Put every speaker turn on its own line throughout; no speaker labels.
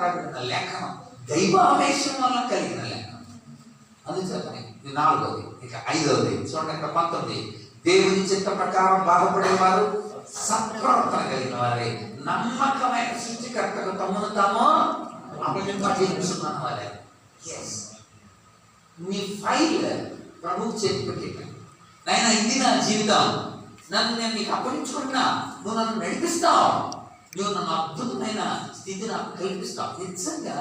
రాబడిన లేఖనం దైవావేశం వల్ల కలిగిన లేఖనం. అందుచేతనే ఇది 4వది. ఇక 5వది చూడండి, ఇక్కడ 19. దేవుని చిత్త ప్రకారం బాధపడేవారు సత్ప్రవర్తన కలిగిన వారే, నమ్మకమైన సృష్టికర్తకు తమను తాము అప్పగించుకున్న వారే. నీ ఫైల్ ప్రభువు చేతి పెట్టేట, నాయన ఇది నా జీవితం, నన్ను నేను నీకు అప్పగించుకున్నా, నువ్వు నన్ను నడిపిస్తావు, నువ్వు నన్ను అద్భుతమైన స్థితి నాకు కల్పిస్తావు. నిజంగా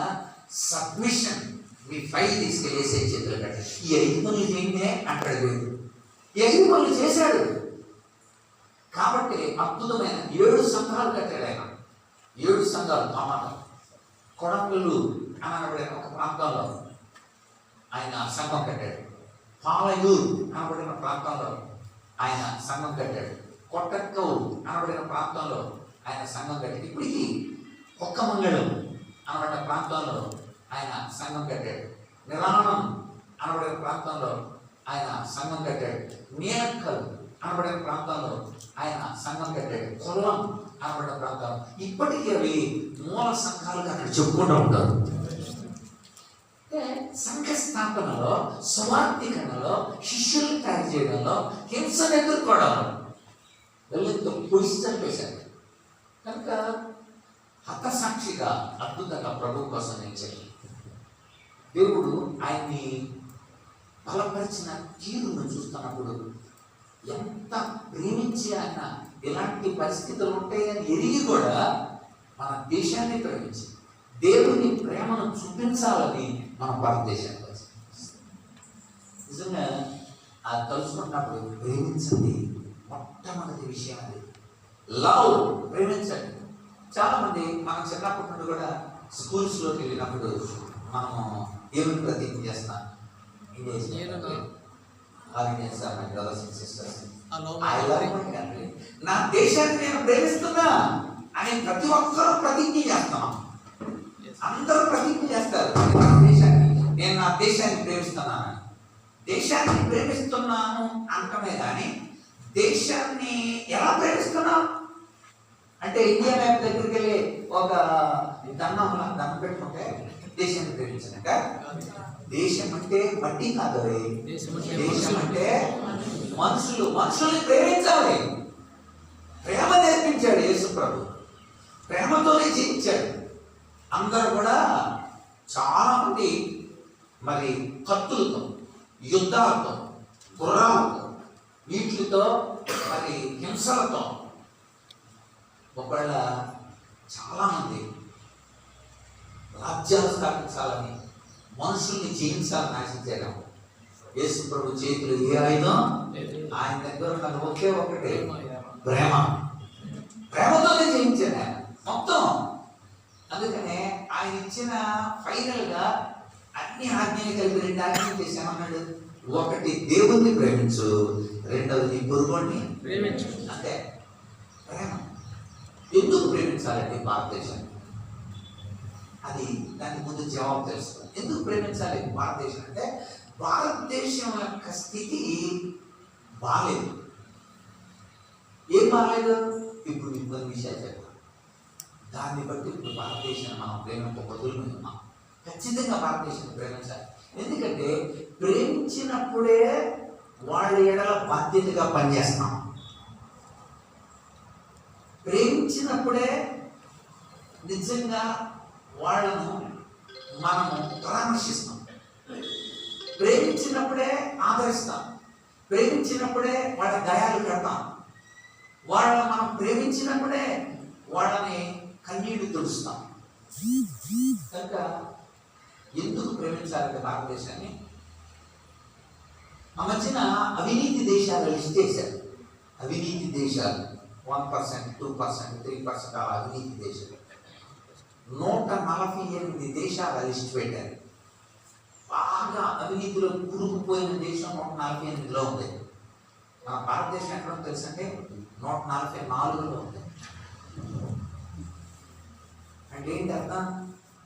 సబ్మిషన్. మీ ఫైల్ తీసుకెళ్ళేసే చేతులు కట్ట, ఈ 5 పనులు చేయండి అంటాడు దేవుడు. ఈ 5 పనులు చేశాడు కాబట్టి అద్భుతమైన 7 సంఘాలు కట్టాడు ఆయన. 7 సంఘాలు. కొడంగల్లు అనబడిన ఒక ప్రాంతంలో ఆయన సంఘం కట్టాడు. పాలయూరు అనబడిన ప్రాంతంలో ఆయన సంఘం కట్టాడు. కొట్టక్కూరు అనబడిన ప్రాంతంలో ఆయన సంఘం కట్టాడు. ఇప్పటికీ ఒక్కమంగళం అనబడిన ప్రాంతంలో ఆయన సంఘం కట్టాడు. నిరాణం అనబడిన ప్రాంతంలో ఆయన సంఘం కట్టాడు. నీలక్కల్ అనబడిన ప్రాంతంలో ఆయన సంఘం కట్టాడు. కొల్లం అనబడిన ప్రాంతం. ఇప్పటికీ అవి మూల సంఘాలుగా అక్కడ చెప్పుకుంటూ ఉంటారు. సంఘ స్థాపనలో, స్వార్థీకరణలో, శిష్యులను తయారు చేయడంలో, హింసను ఎదుర్కోవడంలో వెళ్ళితో పొడిచి చంపేశారు. కనుక హతసాక్షిగా అద్భుతంగా ప్రభు కోసం నిలిచాడు. దేవుడు ఆయన్ని బలపరిచిన తీరును చూస్తున్నప్పుడు ఎంత ప్రేమించి ఆయన ఇలాంటి పరిస్థితులు ఉంటాయని ఎరిగి కూడా మన దేశాన్ని ప్రేమించి దేవుని ప్రేమను చూపించాలని మన భారతదేశానికి వచ్చింది. నిజంగా అది తలుచుకున్నప్పుడు ప్రేమించండి మొట్టమొదటి విషయం అది. లవ్, ప్రేమించండి. చాలామంది మనం చిన్నప్పటి నుండి కూడా స్కూల్స్లోకి వెళ్ళినప్పుడు మనము ఏమి ప్రతిజ్ఞ చేస్తాం? నా దేశాన్ని నేను ప్రేమిస్తున్నా అని ప్రతి ఒక్కరూ ప్రతిజ్ఞ చేస్తాం. అందరూ ప్రతిజ్ఞ చేస్తారు, నేను నా దేశాన్ని ప్రేమిస్తున్నాను. దేశాన్ని ప్రేమిస్తున్నాను అంటమే కానీ దేశాన్ని ఎలా ప్రేమిస్తున్నాం అంటే ఇండియా మ్యాప్ దగ్గరికి వెళ్ళి ఒక దండం పెట్టుకుంటే దేశాన్ని ప్రేమించనక. దేశం అంటే మట్టి కాదు, దేశం అంటే మనుషుల్ని ప్రేమించాలి. ప్రేమ నేర్పించాడు యేసు ప్రభు, ప్రేమతోనే జీవించాడు. అందరూ కూడా చాలా మంది మరి కత్తులతో, యుద్ధాలతో, గుర్రాలతో, వీటితో, మరి హింసలతో, ఒకవేళ చాలామంది రాజ్యాలు స్థాపించాలని, మనుషుల్ని జయించాలని ఆశించారు. యేసు ప్రభు చేతులు ఏ ఆయుధం? ఆయన దగ్గర ఉన్నది ఒకే ఒకటి, ప్రేమ. ప్రేమతోనే జయించాడు ఆయన మొత్తం. అందుకనే ఆయన ఇచ్చిన ఫైనల్గా అన్ని ఆజ్ఞలు కలిపి 2 ఆజ్ఞలు చేశామన్నాడు. ఒకటి దేవుణ్ణి ప్రేమించు, రెండవది పొరుగుని ప్రేమించు. అంతే. ప్రేమ. ఎందుకు ప్రేమించాలండి భారతదేశాన్ని? అది దానికి ముందు జవాబు తెలుస్తుంది. ఎందుకు ప్రేమించాలి భారతదేశం అంటే, భారతదేశం యొక్క స్థితి బాలేదు. ఏం బాగాలేదు? ఇప్పుడు మీకు కొన్ని విషయాలు చెప్తాను. దాన్ని బట్టి ఇప్పుడు భారతదేశాన్ని మనం ప్రేమకు వదులుకున్నాం. ఖచ్చితంగా భారతదేశాన్ని ప్రేమించాలి. ఎందుకంటే ప్రేమించినప్పుడే వాళ్ళ ఎడల బాధ్యతగా పనిచేస్తాం. ప్రేమించినప్పుడే నిజంగా వాళ్ళను మనము పరామర్శిస్తాం. ప్రేమించినప్పుడే ఆదరిస్తాం. ప్రేమించినప్పుడే వాళ్ళ దయాలు పెడతాం. వాళ్ళని మనం ప్రేమించినప్పుడే వాళ్ళని కన్నీళ్లు తుడుస్తాం. కనుక ఎందుకు ప్రేమించాలంటే భారతదేశాన్ని? ఆ మధ్యన అవినీతి దేశాలు లిస్ట్ చేశారు. అవినీతి దేశాలు 1%, 2%, 3% అలా అవినీతి దేశాలు 148 దేశాల లిస్ట్ పెట్టారు. బాగా అవినీతిలో కూరుకుపోయిన దేశం 148లో ఉంది. మన భారతదేశం ఎక్కడ తెలుసు అంటే 144లో ఉంది. అంటే ఏంటి అర్థం?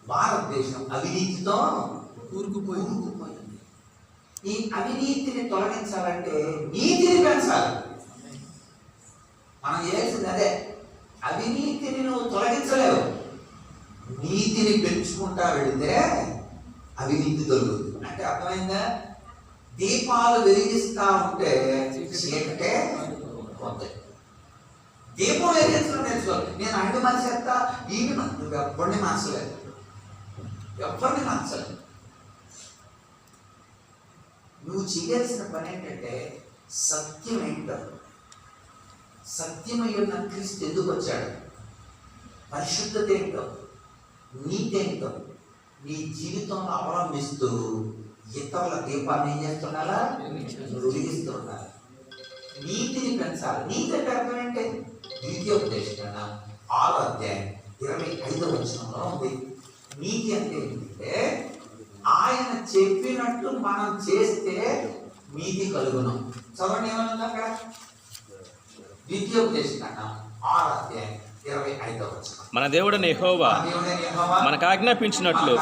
భారతదేశం అవినీతితో కూరుకుపోయింది. ఈ అవినీతిని తొలగించాలంటే నీతిని పెంచాలి. మనం చేయాల్సింది అదే. అవినీతిని నువ్వు తొలగించలేవు, నీతిని పెంచుకుంటా వెళితే అవినీతి దొరుకుతుంది. అంటే అర్థమైందా? దీపాలు వెలిగిస్తా ఉంటే చీకటే పోతాయి. దీపం వెలిగించడం నేర్చుకోవాలి. నేను అడ్డు మార్చేస్తా, ఈమె నువ్వు ఎవరిని మార్చలేదు, ఎవరిని మార్చలేదు. నువ్వు చేయాల్సిన పని ఏంటంటే సత్యం ఏంటో, సత్యమై ఉన్న క్రీస్తు ఎందుకు వచ్చాడు, పరిశుద్ధత ఏంటో, నీతి ఏంటో నీ జీవితంలో అవలంబిస్తూ ఇతరుల దీపాన్ని ఏం చేస్తుండాలా, వెలిగిస్తూ ఉండాలి. నీతిని పెంచాలి. నీతి అంటే అర్థం ఏంటి? ద్వితీయోపదేశం 6వ అధ్యాయం 25వ వచనంలో ఉంది. నీతి అంటే ఏంటంటే ఆయన చెప్పినట్టు మనం చేస్తే నీతి కలుగును. చదవండి ఏమన్నా అక్కడ, ద్వితీయోపదేశం 6వ అధ్యాయం 25వ వచనం.
మన దేవుడైన యెహోవా మనకు ఆజ్ఞాపించినట్లు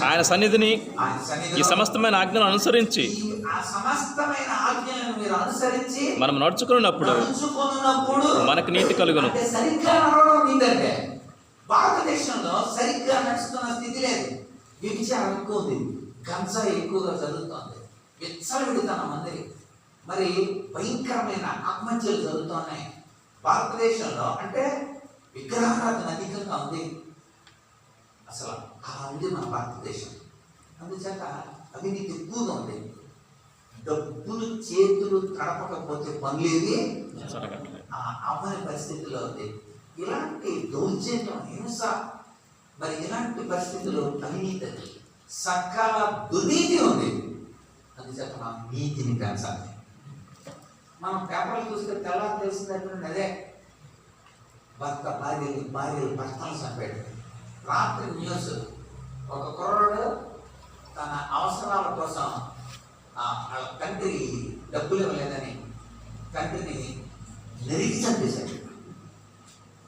ఆయన సన్నిధిని ఈ సమస్తమైన ఆజ్ఞలను అనుసరించి మనం నడుచుకున్నప్పుడు మనకు నీతి కలుగును.
భారతదేశంలో సరిగ్గా నడుస్తున్న స్థితి లేదు. వ్యభిచారం ఎక్కువ ఉంది, గంజాయి ఎక్కువగా జరుగుతుంది, విచ్చలవిడుతనం అందరి, మరి భయంకరమైన ఆత్మహత్యలు జరుగుతున్నాయి భారతదేశంలో. అంటే విగ్రహారాధన అధికంగా ఉంది. అసలు అలా ఉంది మన భారతదేశం. అందుచేత అవినీతి ఎక్కువగా ఉంది. డబ్బులు చేతులు తడపకపోతే పనులేవి అవ్వని పరిస్థితిలో ఉంది. ఇలాంటి దౌర్జన్యం, హింస, మరి ఇలాంటి పరిస్థితుల్లో అవినీతి, సకల దుర్నీతి ఉంది. అందుచేత మనం నీతిని పెంచాలి. మనం పేపర్లు చూస్తే తెల్లారి తెలిసిందంటే అదే భర్త భార్యలు భర్తలు చంపాడు. రాత్రి న్యూస్, ఒక కుర్రాడు తన అవసరాల కోసం తండ్రి డబ్బులు ఇవ్వలేదని తండ్రిని నరికి చంపేశాడు.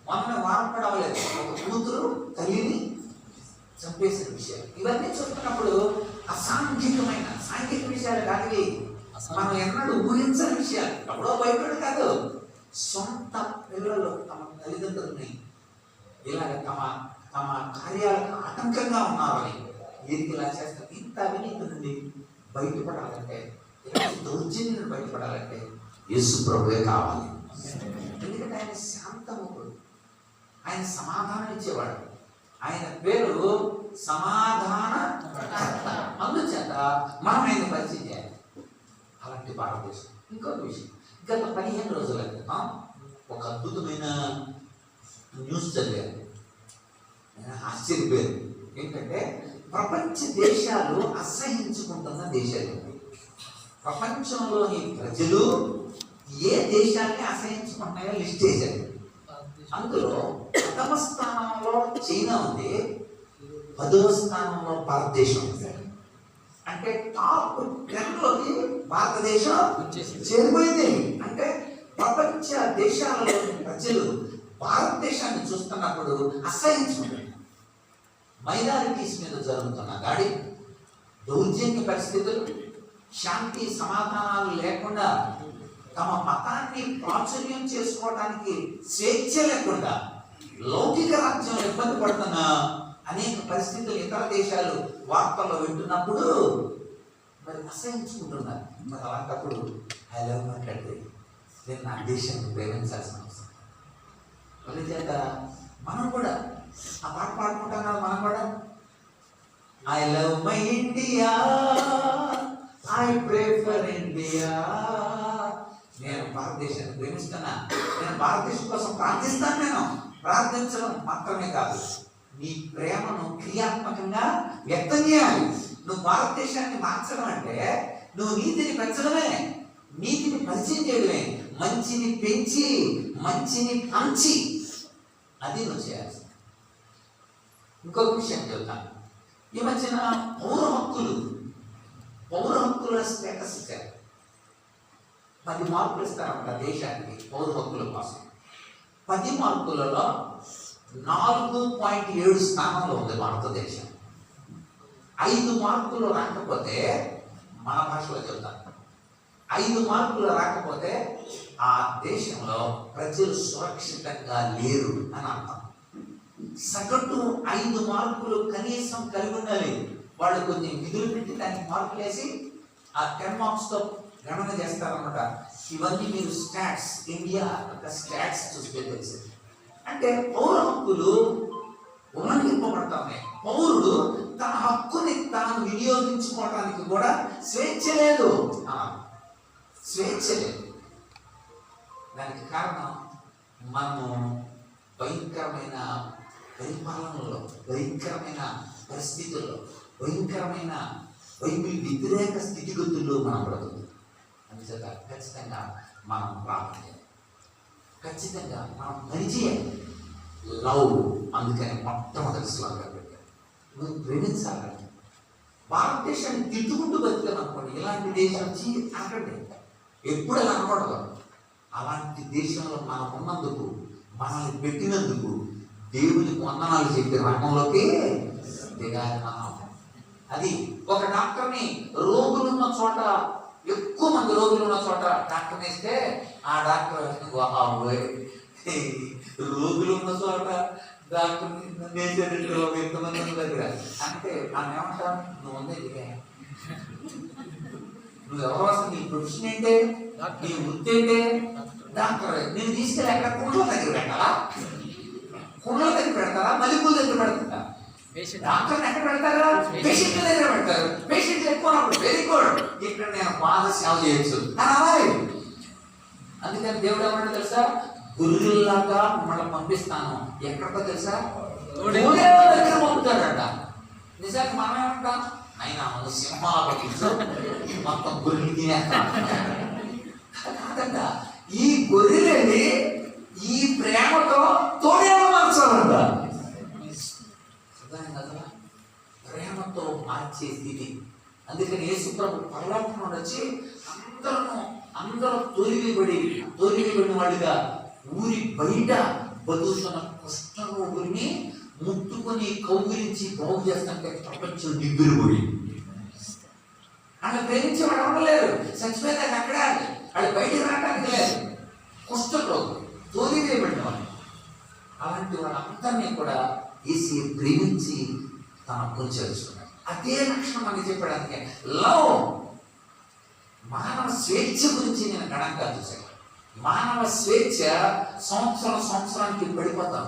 మొన్న వారం కూడా అవ్వలేదు, ఒక కూతురు తల్లిని చంపేసిన విషయాలు ఇవన్నీ చూస్తున్నప్పుడు అసాంఘికమైన సాంఘిక విషయాలు కాదు, మనం ఎన్నడూ ఊహించని విషయాలు. ఎప్పుడో బయట కాదు, సొంత పిల్లలు తమ తల్లిదండ్రులని ఇలాగ తమ కార్యాలకు ఆటంకంగా ఉన్నారని ఎందుకు ఇలా చేస్తారు. ఇంత అవినీతి నుండి బయటపడాలంటే, ఇలాంటి దౌర్జన్యం బయటపడాలంటే యేసు ప్రభువే కావాలి. ఎందుకంటే ఆయన శాంతముడు, ఆయన సమాధానం ఇచ్చేవాడు. ఆయన పేరు సమాధాన. అందుచేత మనం ఆయన పరిచయం చేయాలి. అలాంటి భారతదేశం. ఇంకొక విషయం, గత 15 రోజుల క్రితం ఒక అద్భుతమైన న్యూస్ చదివాను. ఆశ్చర్యపోయారు. ఏంటంటే ప్రపంచ దేశాలు అసహించుకుంటున్న దేశాలు, ప్రపంచంలోని ప్రజలు ఏ దేశాన్ని అసహించుకుంటున్నాయో లిస్ట్ చేశారు. అందులో 10వ స్థానంలో చైనా ఉంది, 10వ స్థానంలో భారతదేశం ఉంది. అంటే టాప్ 10లోకి భారతదేశం చేరిపోయింది. అంటే ప్రపంచ దేశాలలోని ప్రజలు భారతదేశాన్ని చూస్తున్నప్పుడు అసహించుకుంటారు. మైనారిటీస్ మీద జరుగుతున్న దాడి, దౌర్జన్య పరిస్థితులు, శాంతి సమాధానాలు లేకుండా తమ మతాన్ని ప్రాచుర్యం చేసుకోవడానికి స్వేచ్ఛ లేకుండా లౌకిక రాజ్యంలో ఇబ్బంది పడుతున్న అనేక పరిస్థితులు ఇతర దేశాలు వార్తల్లో వింటున్నప్పుడు మరి అసహించుకుంటున్నారు. మరి అలాంటప్పుడు ఐ లవ్ మై కంట్రీ, నేను నా దేశాన్ని ప్రేమించాల్సిన అవసరం. అందుచేత మనం కూడా ఆ పాట పాడుకుంటాం కదా, మనం కూడా I love my India, I pray for India. నేను భారతదేశాన్ని ప్రేమిస్తున్నా, నేను భారతదేశం కోసం ప్రార్థిస్తాను. నేను ప్రార్థించడం మాత్రమే కాదు, నీ ప్రేమను క్రియాత్మకంగా వ్యక్తం చేయాలి. నువ్వు భారతదేశాన్ని మార్చడం అంటే నువ్వు నీతిని పెంచడమే, నీతిని పరిచయం చేయడమే, మంచిని పెంచి మంచిని పంచి అది నువ్వు చేయాల్సి. ఇంకొక విషయం చెబుతాను. ఈ మధ్యన పౌర హక్కుల స్టేటస్ ఇచ్చారు. 10 మార్కులు ఇస్తారంట దేశానికి పౌర హక్కుల కోసం. 10 మార్కులలో 4.7 స్థానంలో ఉంది భారతదేశం. 5 మార్కులు రాకపోతే, మన భాషలో చెప్తాను, 5 మార్కులు రాకపోతే ఆ దేశంలో ప్రజలు సురక్షితంగా లేరు అని అర్థం. సగటు 5 మార్కులు కనీసం కలిగి ఉండాలి. వాళ్ళు కొంచెం విధులు పెట్టి దానికి మార్కులు వేసి ఆ 10 మార్క్స్తో గణన చేస్తారన్నమాట. ఇవన్నీ మీరు స్టాట్స్, ఇండియా స్టాట్స్ చూస్తే తెలిసి. అంటే పౌర హక్కులు ఉల్లంఘింపబడతా ఉన్నాయి. పౌరుడు తన హక్కుని తాను వినియోగించుకోవడానికి కూడా స్వేచ్ఛ లేదు. స్వేచ్ఛ లేదు. దానికి కారణం మనము భయంకరమైన పరిపాలనలో, భయంకరమైన పరిస్థితుల్లో, భయంకరమైన బైబిల్ వ్యతిరేక స్థితిగతుల్లో మనం పడుతుంది. అందుచేత ఖచ్చితంగా మనం ప్రార్థన చేయాలి, ఖచ్చితంగా మనం పనిచేయాలి. లవ్ అందుకని మొట్టమొదటి శ్లోకంగా పెట్టారు, నువ్వు ప్రేమించాలని. భారతదేశాన్ని తిట్టుకుంటూ బతికాను అనుకోండి, ఇలాంటి దేశం అనకండి, ఎప్పుడు అలా అనకూడదు. అలాంటి దేశంలో మనం ఉన్నందుకు, మనల్ని పెట్టినందుకు దేవునికి వందనాలు చెప్పే రంగంలోకి దిగాలి మనం. అది ఒక డాక్టర్ని రోగులున్న చోట, ఎక్కువ మంది రోగులు ఉన్న చోట డాక్టర్ని వేస్తే ఆ డాక్టర్ రోగులు ఉన్న చోట డాక్టర్ ఎంతమంది దగ్గర అంటే మనం ఏమంటాం, నువ్వు ఉంది దిగా, నువ్వు ఎవరు అసలు, నీ ప్రొఫెషన్ ఏంటే, నీ వృత్తి ఏంటే? డాక్టర్. నేను తీసుకెళ్ళి ఎక్కడ కుండల దగ్గర పెట్టాలా? కుండల దగ్గర పెడతారా, మల్లెపూల దగ్గర పెడతారా? డాక్టర్ని ఎక్కడ పెడతారా? పేషెంట్ దగ్గర పెడతారు. పేషెంట్ ఎక్కువ వెరీ గుడ్, ఇక్కడ నేను బాగా సేవ చేయొచ్చు అని అలాగే. అందుకని దేవుడు ఏమన్నా తెలుసా, గురువులాగా మిమ్మల్ని పంపిస్తాను. ఎక్కడికో తెలుసా, దగ్గర పంపుతాడంట. నిజానికి మనం ఏమంటాం, అయినా మన సింహాల పంపించు, మొత్తం గొర్రెలు తినేస్తాం కాదంట. ఈ గొర్రెలని ఈ ప్రేమతో తోడేలా మార్చాలంట. ప్రేమతో మార్చే స్థితి. అందుకని యేసు ప్రభు పరలోకం నుండి వచ్చి అందరూ తొలిగిబడిన వాడిగా ఊరి బయట బతుకుతున్న కుష్ఠరోగుల్ని ముట్టుకొని కౌగిలించి బాగు చేస్తుంటే ప్రపంచం నిద్రపోయి అలా ప్రేమించేవాడు అవ్వలేరు. చచ్చిపోయేదాన్ని అక్కడే వాళ్ళు బయటికి రావడానికి లేదు. కుష్ఠరోగులు, తోలివేయబడిన వాళ్ళు, అలాంటి వాళ్ళందరినీ కూడా వేసి ప్రేమించి తన హక్కును చేర్చుకున్నాడు. అదే లక్షణం మనకి చెప్పడానికి లవ్. మానవ స్వేచ్ఛ గురించి నేను గణంగా చూశాను. మానవ స్వేచ్ఛ సంవత్సరానికి పడిపోతాం.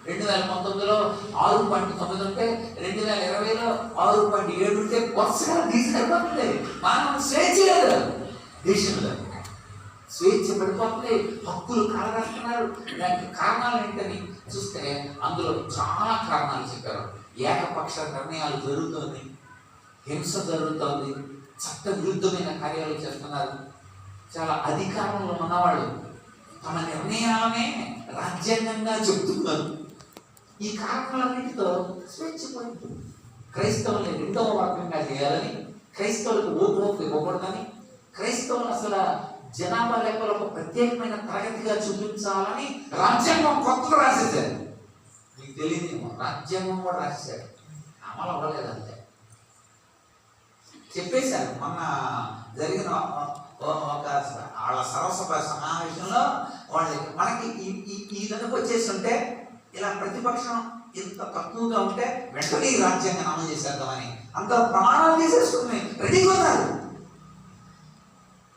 2019లో 6.9 ఉంటే 2020లో 6.7 ఉంటే వరుసగా తీసుకెళ్ళిపోతుంది. మానవ స్వేచ్ఛ లేదు దేశంలో, స్వేచ్ఛ పడిపోతుంది, హక్కులు కాలరాస్తున్నారు. దానికి కారణాలు ఏంటని చూస్తే అందులో చాలా కారణాలు చెప్పారు. ఏకపక్ష నిర్ణయాలు జరుగుతుంది, హింస జరుగుతుంది, చట్ట విరుద్ధమైన కార్యాలు చేస్తున్నారు. చాలా అధికారంలో ఉన్నవాళ్ళు తమ నిర్ణయాలనే రాజ్యాంగంగా చెబుతున్నారు. ఈ కారణాలన్నింటితో స్వేచ్ఛ పోయింది. క్రైస్తవుల్ని 2వ వర్గంగా చేయాలని, క్రైస్తవులకు ఓటు హక్కు ఇవ్వకూడదని, క్రైస్తవులు అసలు జనాభా లెక్కలో ఒక ప్రత్యేకమైన తరగతిగా చూపించాలని రాజ్యాంగం కొత్తగా రాసేసారు. మీకు తెలియదేమో, రాజ్యాంగం కూడా రాసేసారు, అమలు అవ్వలేదంతే. చెప్పేశారు మొన్న జరిగిన ఒక వాళ్ళ సర్వసభ సమావేశంలో వాళ్ళకి మనకి ఈ దనకు వచ్చేస్తుంటే, ఇలా ప్రతిపక్షం ఇంత తక్కువగా ఉంటే వెంటనే ఈ రాజ్యాంగాన్ని అమలు చేసేద్దామని అంత ప్రమాణాలు చేసేసుకుని రెడీగా ఉన్నారు.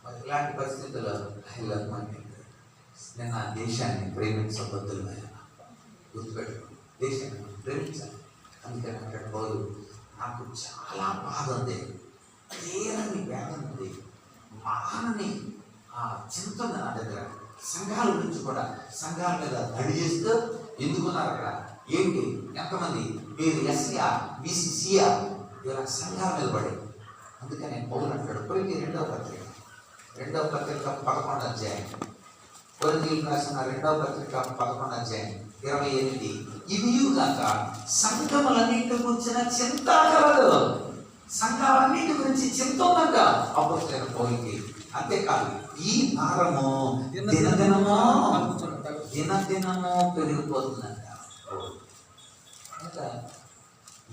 మరి ఇలాంటి పరిస్థితుల్లో నేను ఆ దేశాన్ని ప్రేమించబద్దులమైన గుర్తుపెట్టుకోండి, దేశాన్ని ప్రేమించాలి. అందుకని అక్కడ పౌరులు నాకు చాలా బాధ ఉంది, తీరని వేదన ఉంది, మానని ఆ చింత ఉంది నా దగ్గర. సంఘాల గురించి కూడా, సంఘాల మీద దాడి చేస్తూ ఎందుకున్నారు అక్కడ, ఏంటి, ఎంతమంది, మీరు ఎస్సీఆ బీసీసీఆ, ఇలా సంఘాల మీద పడి. అందుకని పౌరులు అంటాడు, కొరింథీ 2వ పత్రిక 11 అధ్యాయం, కొరింథీయులకు రాసిన 2వ పత్రిక 11 అధ్యాయం 28, ఇవియుగాక సంఘములన్నింటి గురించిన చింత కలదు. సంఘాలన్నింటి గురించి చింత ఉందంట అపోస్తలుడైన పౌలుకి. అంతేకాదు, ఈ భారము దినదినము పెరిగిపోతుందంట.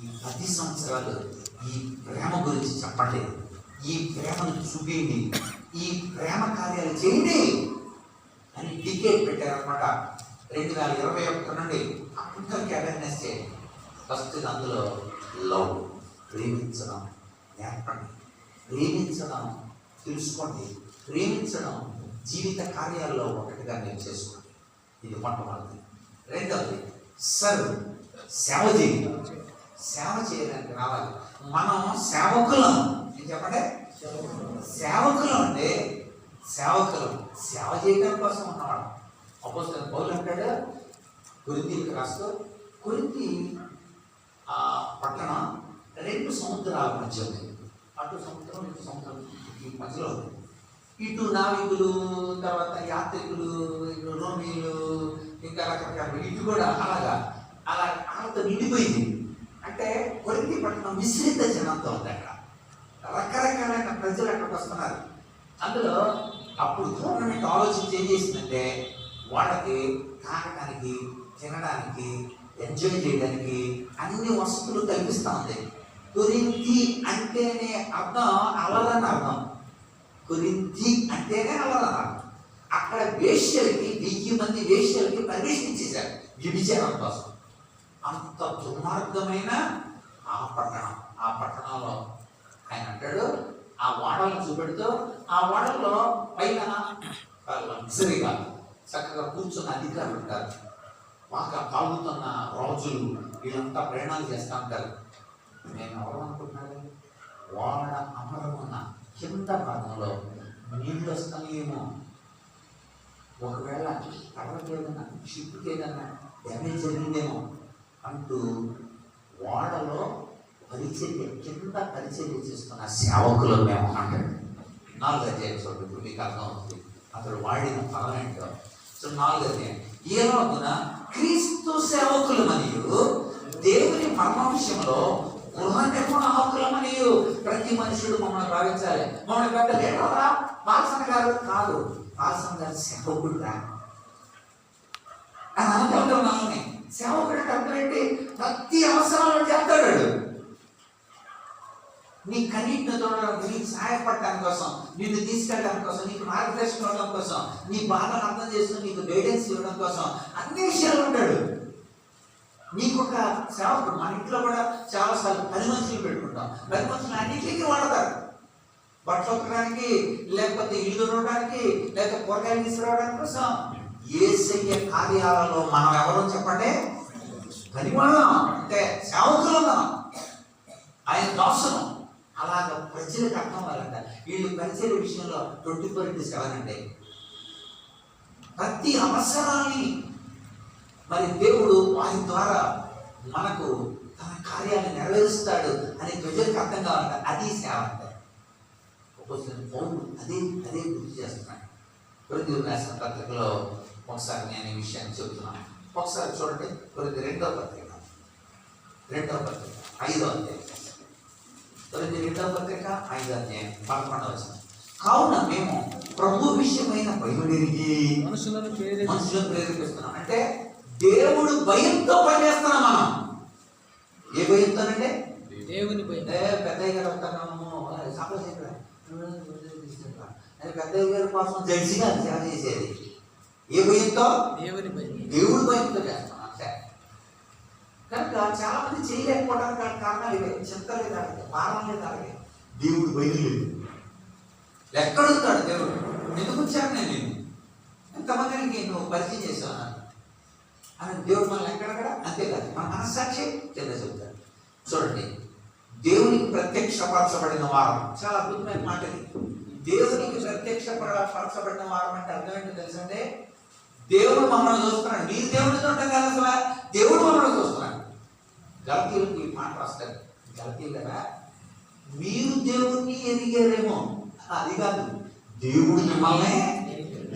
ఈ 10 సంవత్సరాలు ఈ ప్రేమ గురించి చెప్పండి, ఈ ప్రేమను చూపిండి, ఈ ప్రేమ కార్యాలు చేయండి అని టికెట్ పెట్టారనమాట. 2021 నుండి అందరికీ అవేర్నెస్ చేయండి. ఫస్ట్ అందులో లవ్, ప్రేమించడం నేర్పండి. ప్రేమించడం తెలుసుకోండి. ప్రేమించడం జీవిత కార్యాల్లో ఒకటిగా మీరు చేసుకోండి. ఇది మొట్టమొదటి. రెండవది సర్వ్, సేవ చేయండి. సేవ చేయడానికి రావాలి. మనం సేవకులం. ఏం చెప్పండి? సేవకులం అంటే సేవకులం, సేవ చేయడం కోసం ఉన్నవాడు. అపోస్తలుడైన పౌలు అంటాడు కొరింథీయులకు రాస్తూ, కొరింథీ పట్టణం 2 సముద్రాల మధ్య ఉంది. అటు సముద్రం, ఇటు సముద్రం ఈ మధ్యలో ఉంది. ఇటు నావికులు, తర్వాత యాత్రికులు, ఇటు రోమీలు, ఇంకా రకరకాల ఇటు కూడా అలా అంత నిండిపోయింది. అంటే కొరింథీ పట్టణం మిశ్రిత జనంతో ఉంది. అక్కడ రకరకాలైన ప్రజలు అక్కడికి వస్తున్నారు. అందులో అప్పుడు గవర్నమెంట్ ఆలోచించి ఏం చేసిందంటే వాళ్ళకి తాగడానికి, తినడానికి, ఎంజాయ్ చేయడానికి అన్ని వసతులు కల్పిస్తూ ఉంది. కొరింథీ అంటేనే అర్థం అలలని అర్థం. కొరింథీ అంటేనే అలలని అర్థం. అక్కడ వేశ్యలకి 1000 మంది వేశ్యలకి పర్మిషన్ ఇచ్చేశారు వ్యభిచారం కోసం. అంత దుర్మార్గమైన ఆ పట్టణంలో ఆయన అంటాడు, ఆ వాడలను చూపెడుతూ ఆ వాడల్లో పైన లగ్జరీగా చక్కగా కూర్చున్న అధికారులు ఉంటారు, బాగా తాగుతున్న రాజులు, వీళ్ళంతా ప్రయాణాలు చేస్తూ ఉంటారు. నేను ఎవరు అనుకుంటున్నాను? వాడ అమరమున్న కింద భాగంలో నీళ్ళు వస్తాయేమో, ఒకవేళ కర్రకి ఏదైనా, షిప్కి ఏదైనా డ్యామేజ్ జరిగిందేమో అంటూ వాడలో కింద పరిచర్య చేస్తున్న సేవకులు మేము అంటాడు. 4వ అధ్యాయం చూడండి, ఇప్పుడు మీకు అర్థం అవుతుంది అతడు వాడిన పదం ఏంటో. సో 4వ అధ్యాయం, ఏ రోజున క్రీస్తు సేవకులు మరియు దేవుని మర్మ విషయంలో గృహ నిర్మాణ హక్కులు మరియు ప్రతి మనుషుడు మమ్మల్ని భావించాలి. మమ్మల్ని పెద్ద లేడరా పాల్సన్ గారు కాదు, పాల్సన్ గారు సేవకుడు రా అని అనుకుంటాం. నాని సేవకుడు అంటే ప్రతి అవసరాలను చేస్తాడు. నీ కన్నీటిని తోడడానికి, నీకు సహాయపడటానికి కోసం, నిన్ను తీసుకెళ్ళడానికి కోసం, నీకు మార్గదర్శనం ఇవ్వడం కోసం, నీ బాధను అర్థం చేసుకుని నీకు గైడెన్స్ ఇవ్వడం కోసం అన్ని విషయాలు ఉంటాడు. నీకు ఒక సేవకుడు. మన ఇంట్లో కూడా చాలాసార్లు 10 మనుషులు పెట్టుకుంటాం. 10 మనుషులు అన్నింటికి వాడతారు. బట్టలు ఉతకడానికి, లేకపోతే ఇల్లు తుడవడానికి, లేకపోతే కూరగాయలు తీసుకురావడానికి కోసం. యేసయ్య కార్యాలలో మనం ఎవరో చెప్పండి? పనివాళ్ళం, అంటే సేవకులు. ఆయన దాసులు. అలాగ ప్రజలకు అర్థం అవ్వాలంట. వీళ్ళు పరిచయ విషయంలో 24/7 అంటే ప్రతి అవసరాన్ని మరి దేవుడు వారి ద్వారా మనకు తన కార్యాన్ని నెరవేరుస్తాడు అని ప్రజలకు అర్థం కావాలంట. అది సేవ అంటే. పౌరులు అదే గుర్తు చేస్తున్నాడు. కొరింథీయులకు రాసిన పత్రికలో ఒకసారి నేను ఈ విషయాన్ని చెబుతున్నాను. ఒకసారి చూడండి, కొరింథీ 2వ పత్రిక 5వ అధ్యాయం. కొరింథీ 2వ పత్రిక 5వ అధ్యాయం 11వ వచనం. కావున మేము ప్రభు విషయమైన భయముడికి మనుషులను ప్రేరేపిస్తున్నాం. అంటే దేవుడు భయంతో పనిచేస్తున్నాం మనం. ఏ భయంతోనంటే? దేవుని భయం. పెద్దయ్య గారు వస్తున్నాము, పెద్దయ్య గారి కోసం జడ్జిగా సేవ చేసేది. ఏ భయంతో? దేవుడి భయంతో చేస్తున్నాం అంతే. కనుక చాలా మంది చేయలేకపోవడానికి కారణాలు ఇవే. చింత లేదు, భారం లేదు, దేవుడు భయం లేదు. ఎక్కడుంటాడు దేవుడు? ఎందుకు వచ్చాను నేను? ఎంతమందికి నువ్వు పరిచయం చేశాను అని దేవుడు మనల్ని ఎక్కడక్కడ అంతేకాదు మన మనస్సాక్షి కింద చెబుతాడు. చూడండి, దేవునికి ప్రత్యక్షపరచబడిన వారం. చాలా అద్భుతమైన మాట ఇది. దేవునికి ప్రత్యక్షపరచబడిన వారం అంటే అర్థం ఏంటో తెలుసండి? దేవుడు మమ్మల్ని చూస్తున్నాడు. మీరు దేవుడిని చూడటం కాదు, అసలు దేవుడు మమ్మల్ని చూస్తున్నాడు. గలతీయులకు ఈ మాట రాస్తాడు. గలతీయులరా, మీరు దేవుణ్ణి ఎరిగారేమో, అది కాదు, దేవుడు మిమ్మల్ని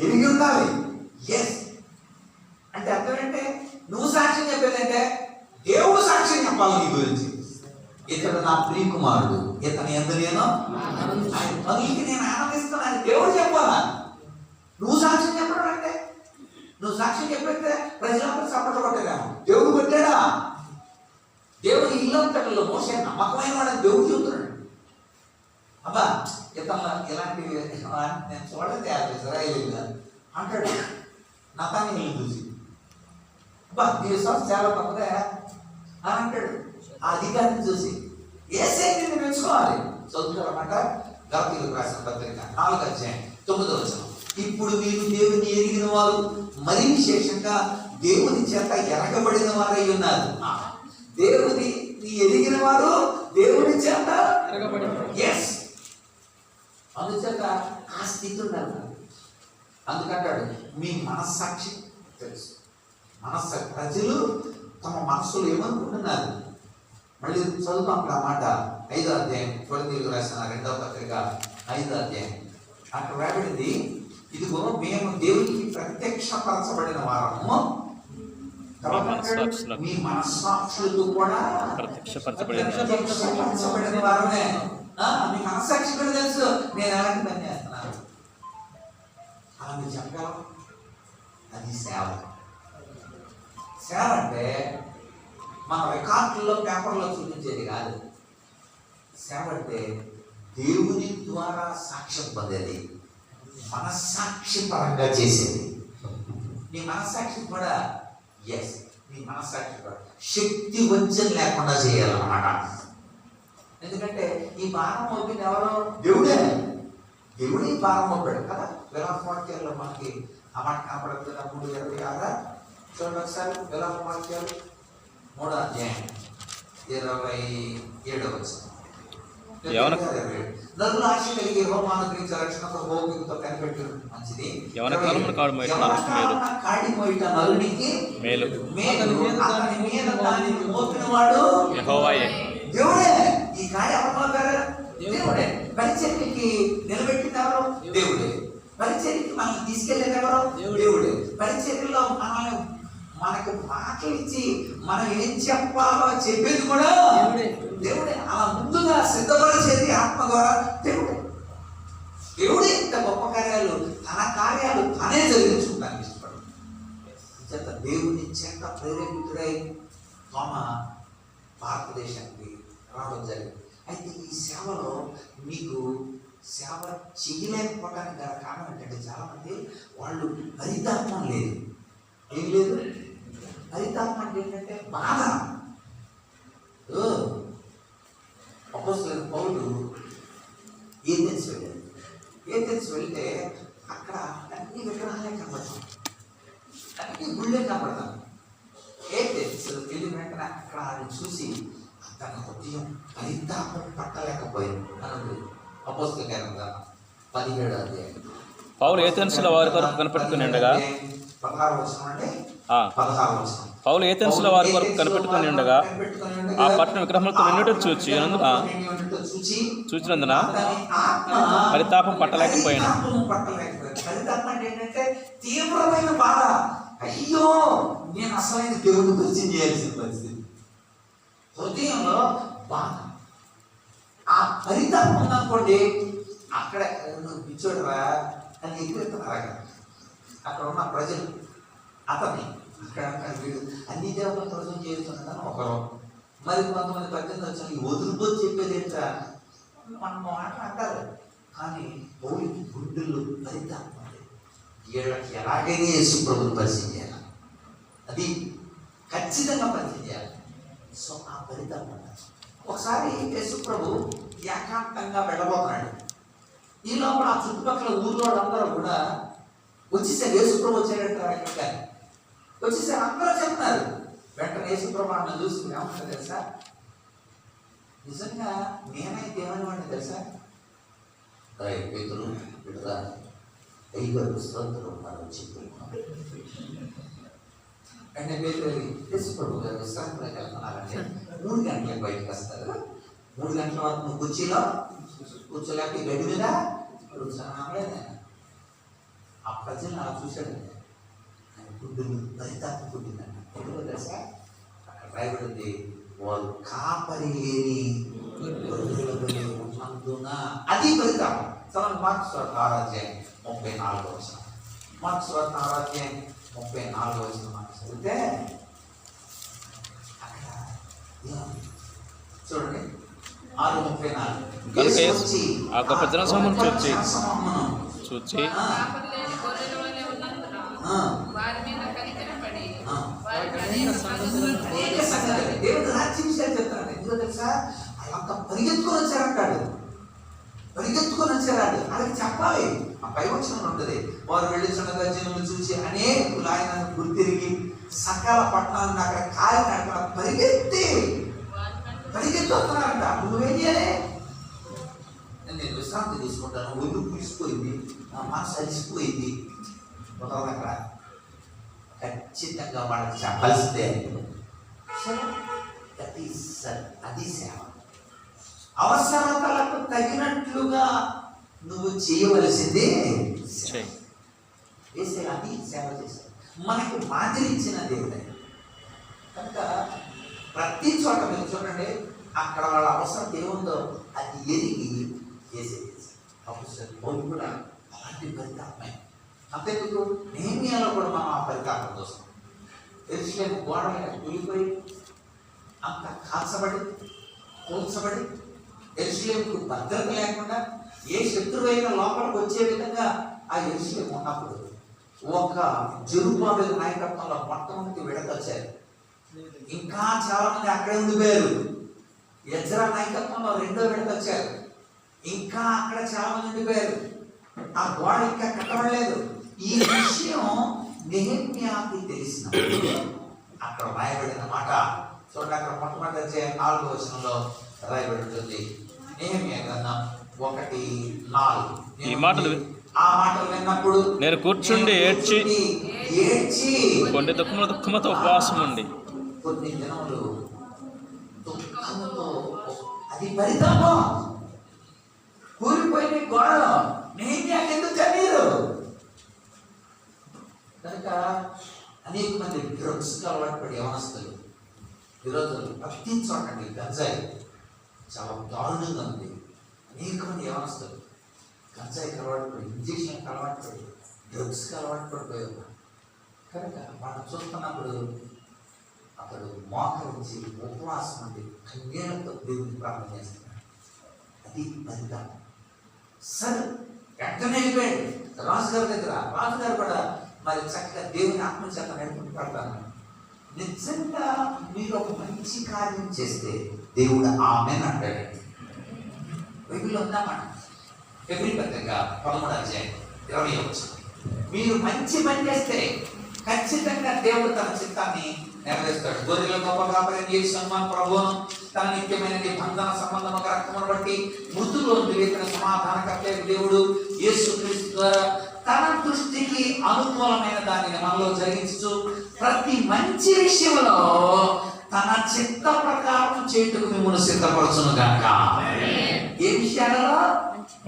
ఎరిగి ఉండాలి. ఎస్ అంటే అర్థం ఏంటంటే నువ్వు సాక్ష్యం చెప్పేదంటే దేవుడు సాక్ష్యం చెప్పాలి నీ గురించి. ఇతడు నా ప్రియకుమారుడు, ఇతని యందు నేను ఆయన పనులకి నేను ఆనందిస్తున్నాను, దేవుడు చెప్పాలా. నువ్వు సాక్ష్యం చెప్పడం అంటే, నువ్వు సాక్ష్యం చెప్పేస్తే ప్రజలందరూ చప్పట్లు కొట్టేదాము. దేవుడు కొట్టాడా? దేవుడు ఇల్లంతటిలో మోసే నమ్మకమైన వాడని దేవుడు చెబుతున్నాడు. అబ్బా ఇతను ఇలాంటివి నేను చూడలేదు, ఇజ్రాయేలీలు అంటాడు నతానీయులను చూసి. అబ్బా నీ విశ్వాసం చాలా గొప్పదా అని అంటాడు ఆ అధికారిని చూసి. ఏసై నిన్ను మెచ్చుకోవాలి. చదువుతారన్నమాట గలతీయులకు రాసిన పత్రిక 4:9. ఇప్పుడు మీరు దేవుని ఎరిగిన వారు మరి విశేషంగా దేవుని చేత ఎరగబడిన వారై ఉన్నారు. దేవుని ఎరిగిన వారు దేవుని చేత ఎస్ అందుచేత ఆ స్థితి ఉండాలి. అందుకంటాడు మీ మనస్సాక్షి తెలుసు. ప్రజలు తమ మనస్సులో ఏమనుకుంటున్నారు. మళ్ళీ చదువుతాం అక్కడ ఆ మాట 5వ అధ్యాయం కొరింథీయులకు రాసిన 2వ పత్రిక 5వ అధ్యాయం. అక్కడ రాబడింది, ఇదిగో మేము దేవునికి ప్రత్యక్షపరచబడిన వారము, మీ మనస్సాక్షులతో కూడా ప్రత్యక్షపరచబడిన వారమే. మీ మనస్సాక్షి కూడా తెలుసు నేను ఎలాంటి పని చేస్తున్నాను. అలా మీరు చెప్పగలం. అది సేవ. సేవ అంటే మన రికార్డుల్లో పేపర్లో చూపించేది కాదు. సేవ అంటే దేవుని ద్వారా సాక్ష్యం పొందేది, మనస్సాక్షి పరంగా చేసేది. నీ మనస్సాక్షి కూడా ఎస్ నీ మనస్సాక్షి కూడా శక్తి వంచన లేకుండా చేయాలన్నమాట. ఎందుకంటే ఈ భారం మోపింది ఎవరో? దేవుడే. దేవుడే భారం మోపాడు కదా. విలాపవాక్యాల్లో మనకి ఆ మాట కనపడుతుంది. 3:26 చూడండి ఒకసారి. విలాపవాక్యాలు 3వ అధ్యాయం 27. నరులు ఆశ కలిగి యెహోవాను గ్రహించే రక్షణతో ఓపికతో కనిపెట్టు మంచిది. కాడి మోయిట నరునికి మేలు, అతని మీద దానిని మోపినవాడు యెహోవాయే. దేవుడే. ఈ కాడి ఎవరు మోపారు? దేవుడే. పరిచర్యకి నిలబెట్టింది ఎవరు? దేవుడే. పరిచర్యకి మనల్ని తీసుకెళ్ళేది ఎవరు? దేవుడే. పరిచర్యలో మనకు మాటలు ఇచ్చి మనం ఏం చెప్పాలో చెప్పేది కూడా దేవుడే. అలా ముందుగా సిద్ధపరిచేది ఆత్మ ద్వారా దేవుడే. దేవుడే ఇంత గొప్ప కార్యాలు తన కార్యాలు తనే జరిగించుకోవడానికి ఇష్టపడు. చేత దేవుని చేత ప్రేరేపితుడై తోమ భారతదేశానికి రావడం జరిగింది. అయితే ఈ సేవలో మీకు సేవ చేయలేకపోవడానికి గల కారణం ఏంటంటే చాలామంది వాళ్ళు హరితాత్మం లేదు. ఏం లేదు? హరితాత్మ అంటే ఏంటంటే బాధ. అపోస్తలుడైన పౌలు ఏథెన్స్ వెళ్ళాడు. ఏథెన్స్ వెళ్తే అక్కడ అన్ని విగ్రహాలే కనపడతాం, అన్ని గుళ్ళే కనపడతాం. ఏథెన్స్ వెళ్ళిన వెంటనే అక్కడ ఆయన చూసి తన హృదయం హరితాపం పట్టలేకపోయింది అన్నది అపోస్తలుల కార్యములు 17వ అధ్యాయం.
పౌలు ఏథెన్సుల వారి కొరకు కనిపెట్టుకుని ఉండగా
16వ
ఆ పట్టణ విగ్రహములతో నిండుట చూచినందున పరితాపం పట్టలేకపోయాను.
పరితాపం ఏంటంటే తీవ్రమైన బాధ. అయ్యో నేను అసలైన దేవుడిని పరిచయం చేయాల్సిన పరిస్థితి. హృదయంలో బాధ. ఆ పరితాపం ఉందనుకోండి, అక్కడ నువ్వు పిచ్చోడురా అని ఎగురుతున్నారు. అక్కడ ఉన్న ప్రజలు అతన్ని అక్కడ వీడు అన్ని దేవుళ్ళ కోసం చేస్తున్నాడని ఒకరు, మరి కొంతమంది 18 వచ్చిన వదిలిపోయి చెప్పేది ఏంట్రా మనం మాట అంటారు. కానీ పౌలుకి గుండెలు పరితాపం. వీళ్ళకి ఎలాగైనా యేసు ప్రభుని పరిచయం చేయాలి, అది ఖచ్చితంగా పరిచయం చేయాలి. సో ఆ పరితాపం. ఒకసారి యేసు ప్రభు ఏకాంతంగా వెళ్ళబోతున్నాడు. ఈ లోపల ఆ చుట్టుపక్కల ఊళ్ళో అందరూ కూడా వచ్చేసారు. యేసు ప్రభు వచ్చాడంటే వచ్చేసారు, అందరూ చెప్తున్నారు. వెంటనే యేసు ప్రభు అన్న చూసుకుని ఏమంటారు తెలుసా? నిజంగా నేనైతే ఏమని తెలుసా? పేతురు విడుదల 5 విశ్రాంతులు మనం చెప్పి అంటే పేతురు యేసు ప్రభు గారు విశ్రాంతిలోకి వెళ్తున్నారంటే 3 గంటలకు బయటకు వస్తారు. 3 గంటల వరకు నువ్వు కుర్చీలో కూర్చోలేక గడ్డి మీద కూర్చోలేదు. ఆ ప్రజలను అలా చూశాడంటే గుడ్డును పరితాపం పుట్టిందంట. ఎందుకో తెలుసా? అక్కడ రాయబడింది, వాళ్ళు కాపరి లేని ఉన్నందున. అది పరితాపం. చదవండి మార్క్స్ వార్త 6వ అధ్యాయం 34వ వచనం. మార్క్స్ వార్త 6వ అధ్యాయం 34వ వచనం మనం చదివితే అక్కడ చూడండి 6:34.
ఆ గొప్ప జనసమూహం చూచి
వారి మీద కనికరపడి వారి
వాళ్ళంతా పరిగెత్తుకొని వచ్చారంటాడు, పరిగెత్తుకొని వచ్చారాడు. వాళ్ళకి చెప్పాలి. ఆ పైవచనం ఉంటుంది, వారు వెళ్ళుచున్నగా జనులు చూసి అనేకులు ఆయనను గుర్తిరిగి సకల పట్టణాలను అక్కడ కాలినట్టు పరిగెత్తి వస్తున్నారంట. నువ్వేం చేయాలి? నేను విశ్రాంతి తీసుకుంటాను, ఒళ్ళు పులిసిపోయింది, నా మనసు అలిసిపోయింది, అక్కడ ఖచ్చితంగా వాళ్ళకి చెప్పాల్సిందే. అది సేవ. అవసరతలకు తగినట్లుగా నువ్వు చేయవలసిందే వేసే, అది సేవ చేశావు. మనకి మాదిరి ఇచ్చిన దేవుడే కనుక ప్రతి చోట మీరు చూడండి, అక్కడ వాళ్ళ అవసరం ఏముందో అది ఎరిగి చేసేది. అప్పుడు కూడా అలాంటి పరితాపమే. అంతేందుకు నెహెమ్యాలో కూడా మనం ఆ పరితాపం చూస్తాం. యెరూషలేము గోడ మీద కూలిపోయి అంత కాల్చబడి కూల్చబడి యెరూషలేముకు భద్రత లేకుండా ఏ శత్రువైనా లోపలికి వచ్చే విధంగా ఆ యెరూషలేము ఉన్నప్పుడు ఒక జెరుబ్బాబెలు నాయకత్వంలో మొట్టమొదటి విడతొచ్చారు. ఇంకా చాలా మంది అక్కడే ఉండిపోయారు. ఎజ్రా నాయకత్వంలో రెండో విడతొచ్చారు. ఇంకా అక్కడ చాలా మంది ఉండిపోయారు. ఆ గోడ ఇంకా కట్టబడలేదు. ఈ విషయం నెహెమ్యాకి తెలిసినప్పుడు అక్కడ రాయబడిన మాట చూడండి. అక్కడ మొట్టమొదటి అధ్యాయం 4వ వచనంలో రాయబడి ఉంటుంది. నెహెమ్యా గ్రంథం 1:4.
ఈ మాటలు
ఆ మాటలు విన్నప్పుడు
నేను కూర్చుండి ఏడ్చి కొన్ని దుఃఖముతో ఉపవాసం ఉండి.
కొన్ని దినములు దుఃఖంతో, అది పరితాపం. కూలిపోయిన గోడలో నెహెమ్యాకి ఎందుకు కన్నీరు? కనుక అనేక మంది డ్రగ్స్కి అలవాటు పడి యవనస్తులు ఈరోజు ప్రతి చోటండి గంజాయి చాలా దారుణంగా ఉంది. అనేక మంది యవనస్తులు గంజాయికి అలవాటు పడి, ఇంజక్షన్కి అలవాటు పడి, డ్రగ్స్కి అలవాటు పడిపోయారు. కనుక వాళ్ళు చూస్తున్నప్పుడు అతడు మోకరించి ఉపవాసం అంటే కన్యలతో దేవుని ప్రార్థన చేస్తున్నాడు. అది పరితాపం. సరే వెంటనే వెళ్ళిపోయాడు రాజుగారి దగ్గర. రాజుగారు కూడా మరి చక్కగా దేవుని ఆత్మచేత నడిపించబడతాను. నిజంగా మీరు ఒక మంచి కార్యం చేస్తే దేవుడు ఆమేన్ అంటాడండి. బైబిల్లో ఉందామాట. ఫిబ్రవరి పత్రిక 13వ అధ్యాయం 20వ వచనం. మీరు మంచి పని చేస్తే ఖచ్చితంగా దేవుడు తన చిత్తాన్ని నెరవేరుస్తాడు. గొర్రెల గొప్ప కాపరి యేసు ప్రభువును తన నిత్యమైన నిబంధన సంబంధం రక్తమును బట్టి మృతుల్లో లేపిన సమాధానకర్త దేవుడు యేసుక్రీస్తు ద్వారా తన దృష్టికి అనుకూలమైన దానిని మనలో జరిగించు ప్రతి మంచి విషయంలో తన చిత్త ప్రకారం చేయుటకు మిమ్మల్ని సిద్ధపరచును గాక. ఏ విషయాలలో?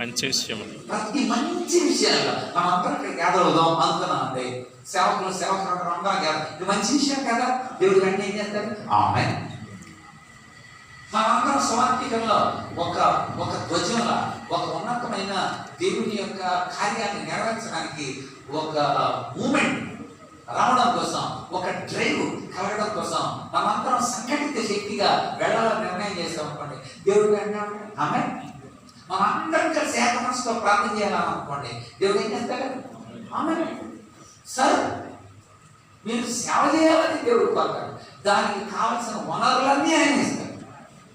మంచి విషయం.
ప్రతి మంచి విషయాల్లో మనందరం ఇక్కడ గ్యాదర్ అవుదాం అనుకున్నామండి. సేవకులు అందరం గ్యాదర్. ఇది మంచి విషయం కదా. దేవుడు వెంటనే ఏం చేస్తాడు? ఆమేన్. మనందరం స్వార్థికంలో ఒక ధ్వజంలా ఒక ఉన్నతమైన దేవుని యొక్క కార్యాన్ని నెరవేర్చడానికి ఒక మూమెంట్ రావడం కోసం, ఒక డ్రైవ్ కలగడం కోసం మనందరం సంఘటిత శక్తిగా వెళ్ళాలని నిర్ణయం చేస్తాం అనుకోండి. దేవుడు ఆమె మనందరం కలిసి ఏక మనసుతో ప్రార్థన చేయాలని అనుకోండి. దేవుడు ఏం చేస్తాడు? ఆమె సార్ మీరు సేవ చేయాలని దేవుడు కోరుతాడు. దానికి కావలసిన వనరులన్నీ ఆయన ఇస్తాడు.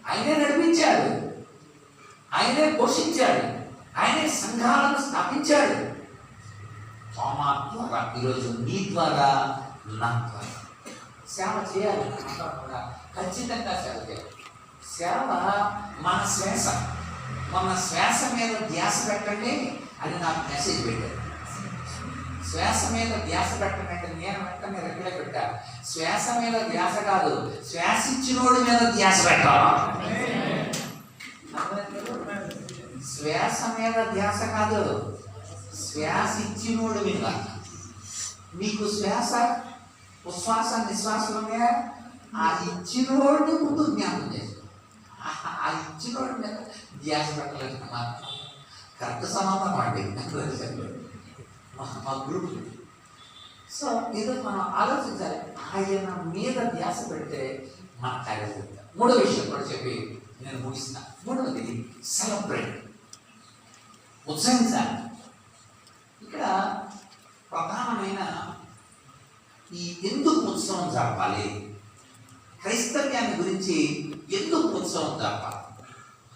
ఆయనే నడిపించాడు, ఆయనే పోషించాడు, ఆయనే సంఘాలను స్థాపించాడు. తోమా ద్వారా ఈరోజు నీ ద్వారా నా ద్వారా సేవ చేయాలి. కూడా ఖచ్చితంగా సేవ చేయాలి. సేవ మన శ్వాస. మన శ్వాస మీద ధ్యాస పెట్టండి అని నాకు మెసేజ్ పెట్టారు. శ్వాస మీద ధ్యాస పెట్టండి అంటే నేను వెంటనే రెగ్యులర్ పెట్టా. శ్వాస మీద ధ్యాస కాదు, శ్వాసించినోడి మీద ధ్యాస పెట్టాలి. శ్వాస మీద ధ్యాస కాదు, శ్వాస ఇచ్చినోడి మీద. మీకు శ్వాస ఉశ్వాస నిశ్వాసలు ఉన్నాయా? ఆ ఇచ్చినోడిని ముందు జ్ఞాపకం చేసుకో. ఆ ఇచ్చినోడి మీద ధ్యాస పెట్టలేదు మాత్రం కరెక్ట్ సమాధానం అండి మా గ్రూప్. సో ఈరోజు మనం ఆలోచించాలి. ఆయన మీద ధ్యాస పెడితే మన కార్యం జరుగుతుంది. మూడో విషయం కూడా చెప్పి నేను ముగిస్తా. మూడవది సెలబ్రేట్, ఉత్సహించాలి. ఇక్కడ ప్రధానమైన ఈ ఎందుకు ఉత్సవం జరపాలి, క్రైస్తవ్యాన్ని గురించి ఎందుకు ఉత్సవం జరపాలి,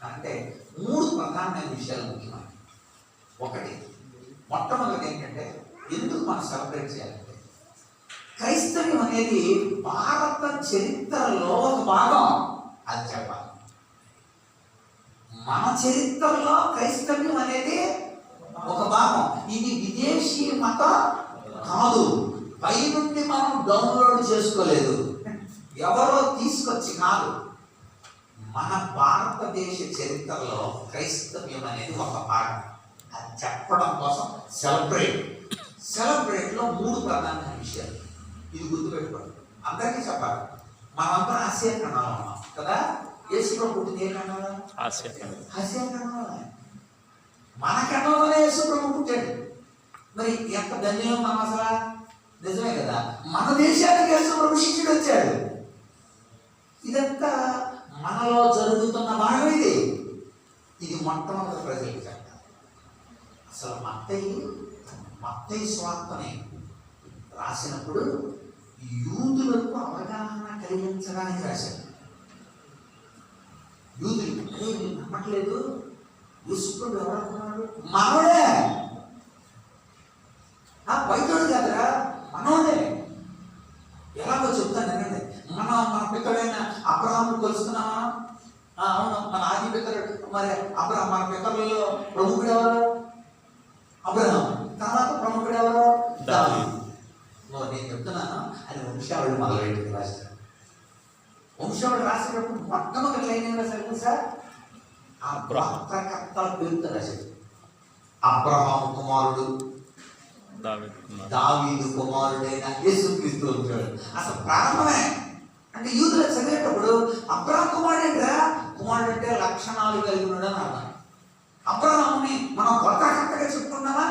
అంటే 3 ప్రధానమైన విషయాలు ముఖ్యమైనవి. ఒకటి, మొట్టమొదటి ఏంటంటే ఎందుకు మనం సెలబ్రేట్ చేయాలంటే క్రైస్తవ్యం అనేది భారత చరిత్రలో ఒక భాగం. అది చెప్పాలి. మన చరిత్రలో క్రైస్తవ్యం అనేది ఒక భాగం. ఇది విదేశీ మతం కాదు, పైనుండి మనం డౌన్లోడ్ చేసుకోలేదు, ఎవరో తీసుకొచ్చి కాదు. మన భారతదేశ చరిత్రలో క్రైస్తవ్యం అనేది ఒక భాగం. అది చెప్పడం కోసం సెలబ్రేట్లో 3 ప్రధానమైన విషయాలు. ఇది గుర్తుపెట్టుకోండి, అందరికీ చెప్పాలి. మనమంతా ఆసియా ఖండంలో ఉన్నాం కదా. యేసుప్రభు పుట్టింది ఏ ఖండంలో? ఆసియా ఖండంలో. మన ఖండంలోనే యేసుప్రభు పుట్టాడు. మరి ఎంత ధన్యం మనం అసలు. నిజమే కదా, మన దేశానికి యేసుప్రభు శిష్యుడు వచ్చాడు. ఇదంతా మనలో జరుగుతున్న భాగం. ఇది మొట్టమొదటి ప్రజలకు చెప్పాలి. అసలు మత్తయి సువార్తని రాసినప్పుడు యూదులకు అవగాహన కలిగించడానికి రాశాడు. యూదులు నమ్మట్లేదు, యేసుప్రభు ఎవరనుకున్నాడు? మనోడే, బయటోడు కాదురా, మనోడే. ఎలాగో చెప్తాను ఏంటంటే, మన పితడైన అబ్రహాము కొలుస్తున్నామా? అవును, మన ఆది పితరుడు. మరి మన పితరులలో ప్రముఖుడు ఎవరు? అబ్రహాం. తర్వాత ప్రముఖుడు ఎవరు? దావీదు. నేను చెప్తున్నాను, అది వంశావళి మొదలైంది రాశారు. వంశావళి రాసేటప్పుడు మొట్టమొదటి లైన్ ఏం రాశారు సార్? ఆ గోత్రకర్తల పేరుతో రాశారు. అబ్రహాము కుమారుడు, దావీదు కుమారుడైన యేసుక్రీస్తు వచ్చాడు. అసలు ప్రారంభమే. అంటే యూదులు చదివేటప్పుడు అబ్రహాం కుమారుడేంట్రా? కుమారుడు అంటే లక్షణాలు కలిగి ఉన్నాడు అని అర్థం. అబ్రహాముని మనం గోత్రకర్తగా చెప్పుకున్నామా?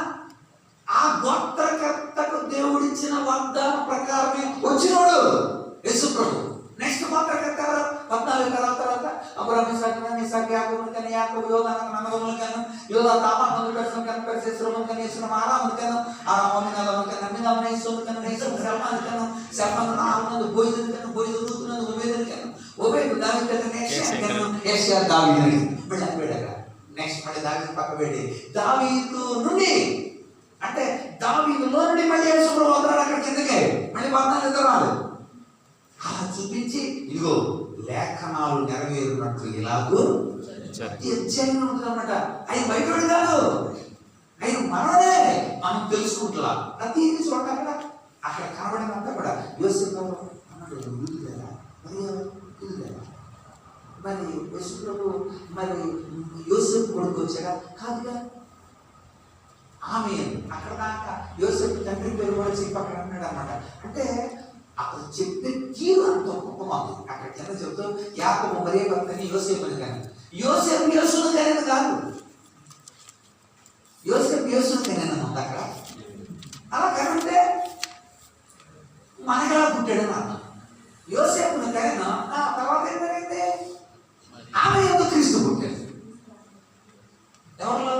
ఆ గోత్రకర్తకు దేవుడిచ్చిన వాగ్దానం ప్రకారమే వచ్చినోడు యేసుప్రభు. నెక్స్ట్ గోత్రకర్త 14 తరాల తర్వాత అబ్రహాం ఇస్సాకు యాకోబును కని, యాకోబు యోధాను నన్నదములను కను, యోధా తామాను పెర్సును కను, పెర్సు యెస్రోమును కను, యెస్రోము ఆరామును కను, ఆరాము అమ్మినాదాబును కను, అమ్మినాదాబు నయస్సోను కను, నయస్సోము సల్మాను కను, సల్మాను నాహామును బోయజును కను, బోయజు రూతును ఓబేదును కను, ఓబేదు దావీదు కను, యెషయా కను, యెషయా దావీదుని. మళ్ళీ అక్కడ నెక్స్ట్ మళ్ళీ దావీదు పక్క పెట్టి దావీదు నుండి అంటే దావీదులో నుండి మళ్ళీ యేసుప్రభు వదలాడు అక్కడ కిందకే. మళ్ళీ 14 తరాలు అలా చూపించి ఇదిగో లేఖనాలు నెరవేరున్నట్లు ఇలాగూ అధ్యాయం ఉంటుందన్నమాట. ఆయన బయటోడు కాదు, ఆయన మనోడే. మనం తెలుసుకుంటున్నా ప్రతిదీ చూడాలి. అక్కడ కనబడినంతా కూడా యోసేపు అన్నాడు, మరి యేసుప్రభు మరి యోసేపు కొడుకు వచ్చాడా? కాదుగా. ఆమె అక్కడ దాకా యోసేపు తండ్రి పేరు కూడా చెప్పి అక్కడ అన్నాడు అన్నమాట. అంటే అక్కడ చెప్పే తీరు అంత గొప్పమాది. అక్కడ కింద చెప్తూ యాకోబు మరియ భక్తని యోసేపు అని కానీ, యోసేపు యేసును కనేది కాదు, యోసేపు యేసును కనేది ఉంది అక్కడ. అలా కనుంటే మనకలా పుట్టాడని అర్థం. యోసేపును కనేనా తర్వాత ఏమైంది? ఆమె ఎందుకు క్రీస్తు పుట్టాడు. ఎవరిలో?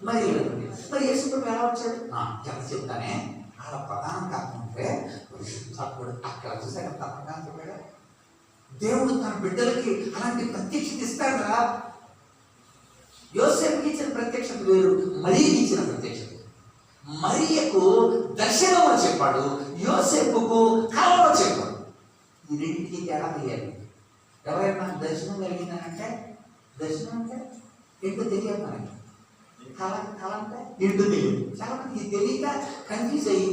మరి యేసుప్రభు ఎలా వచ్చాడు? ఎంత చెప్తానే. అలా ప్రధానం కాకుంటే పరిశుద్ధాత్ముడు అక్కడ చూసాక తప్పగా చెప్పాడు. దేవుడు తన బిడ్డలకి అలాంటి ప్రత్యక్షత ఇస్తాడా? యోసేపుకి ఇచ్చిన ప్రత్యక్షత వేరు, మరియకి ఇచ్చిన ప్రత్యక్షత. మరియకు దర్శనంలో చెప్పాడు, యోసేపుకు కలలో చెప్పాడు. ఈ రెండింటికి తేడా తెలియాలి. ఎవరైనా దర్శనం కలిగిందనంటే, దర్శనం అంటే ఏంటో తెలియదు మనకి. కళ అంటే ఏంటో తెలియదు. చాలా మంది ఇది తెలియక కన్ఫ్యూజ్ అయ్యి